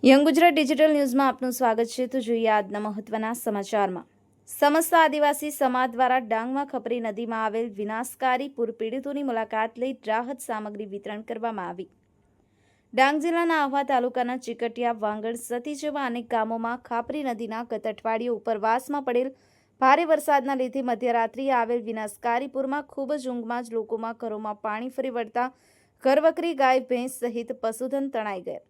Young Gujarat digital ન્યૂઝમાં આપનું સ્વાગત છે. તો જોઈએ આજના મહત્વના સમાચારમાં. સમસ્ત આદિવાસી સમાજ દ્વારા ડાંગમાં ખપરી નદીમાં આવેલ વિનાશકારી પૂર પીડિતોની મુલાકાત લઈ રાહત સામગ્રી વિતરણ કરવામાં આવી. ડાંગ જિલ્લાના આહવા તાલુકાના ચીકટિયા, વાંગડ, સતી જેવા અનેક ગામોમાં ખાપરી નદીના ગત અઠવાડિયે ઉપરવાસમાં પડેલ ભારે વરસાદના લીધે મધ્યરાત્રિએ આવેલ વિનાશકારી પૂરમાં ખૂબ જ ઊંઘમાં જ લોકોમાં ઘરોમાં પાણી ફરી વળતા ઘરવકરી, ગાય, ભેંસ સહિત પશુધન તણાઈ ગયા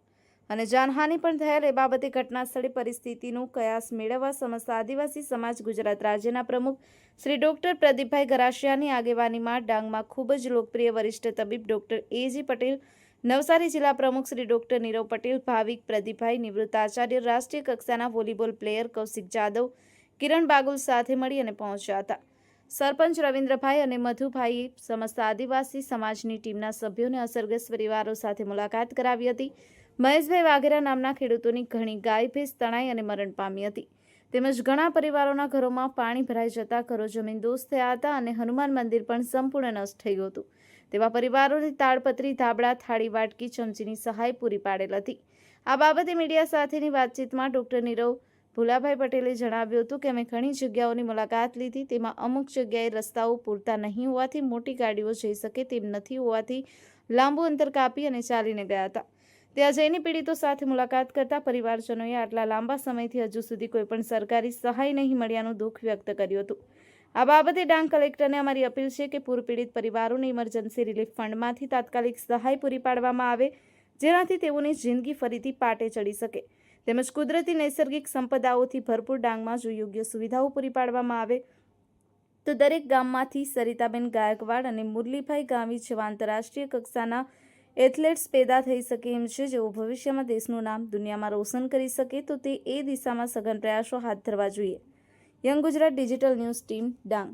અને જાનહાનિ પણ થયેલ. એ બાબતે ઘટના સ્થળે પરિસ્થિતિનો કયાસ મેળવવા સમસ્ત આદિવાસી સમાજ ગુજરાત રાજ્યના પ્રમુખ શ્રી ડોક્ટર પ્રદીપભાઈ ગરાસિયાની આગેવાનીમાં ડાંગમાં ખૂબ જ લોકપ્રિય વરિષ્ઠ તબીબ ડોક્ટર એ.જી. પટેલ, નવસારી જિલ્લા પ્રમુખ શ્રી ડોક્ટર નીરવ પટેલ, ભાવિક પ્રદીપભાઈ, નિવૃત્ત આચાર્ય, રાષ્ટ્રીય કક્ષાના વોલીબોલ પ્લેયર કૌશિક જાદવ, કિરણ બાગુલ સાથે મળી અને પહોંચ્યા હતા. સરપંચ રવિન્દ્રભાઈ અને મધુભાઈએ સમસ્ત આદિવાસી સમાજની ટીમના સભ્યોને અસરગ્રસ્ત પરિવારો સાથે મુલાકાત કરાવી હતી. મહેશભાઈ વાઘેરા નામના ખેડૂતોની ઘણી ગાય, ભેંસ તણાઈ અને મરણ પામી હતી. તેમજ ઘણા પરિવારોના ઘરોમાં પાણી ભરાઈ જતા ઘરો જમીનદોસ્ત થયા હતા અને હનુમાન મંદિર પણ સંપૂર્ણ નષ્ટ થયું હતું. તેવા પરિવારોને તાડપત્રી, ધાબળા, થાળી, વાટકી, ચમચીની સહાય પૂરી પાડેલ હતી. આ બાબતે મીડિયા સાથેની વાતચીતમાં ડોક્ટર નીરવ ભુલાભાઈ પટેલે જણાવ્યું હતું કે અમે ઘણી જગ્યાઓની મુલાકાત લીધી. તેમાં અમુક જગ્યાએ રસ્તાઓ પૂરતા નહીં હોવાથી મોટી ગાડીઓ જઈ શકે તેમ નથી હોવાથી લાંબુ અંતર કાપી અને ચાલીને ગયા હતા. ત્યાં જઈને પીડિતો સાથે મુલાકાત કરતા પરિવારજનોએ આટલા લાંબા સમયથી હજુ સુધી કોઈપણ સરકારી સહાય નહીં મળ્યાનું દુઃખ વ્યક્ત કર્યું હતું. આ બાબતે ડાંગ કલેક્ટરને અમારી અપીલ છે કે પૂર પીડિત પરિવારોને ઇમરજન્સી રિલીફ ફંડમાંથી તાત્કાલિક સહાય પૂરી પાડવામાં આવે, જેનાથી તેઓની જિંદગી ફરીથી પાટે ચડી શકે. તેમજ કુદરતી નૈસર્ગિક સંપદાઓથી ભરપૂર ડાંગમાં જો યોગ્ય સુવિધાઓ પૂરી પાડવામાં આવે તો દરેક ગામમાંથી સરિતાબેન ગાયકવાડ અને મુરલીભાઈ ગામી જેવા આંતરરાષ્ટ્રીય કક્ષાના એથ્લેટ્સ પેદા થઈ શકે એમ છે, જેઓ ભવિષ્યમાં દેશનું નામ દુનિયામાં રોશન કરી શકે. તો તે દિશામાં સઘન પ્રયાસો હાથ ધરવા જોઈએ. Young Gujarat digital news team, Dang.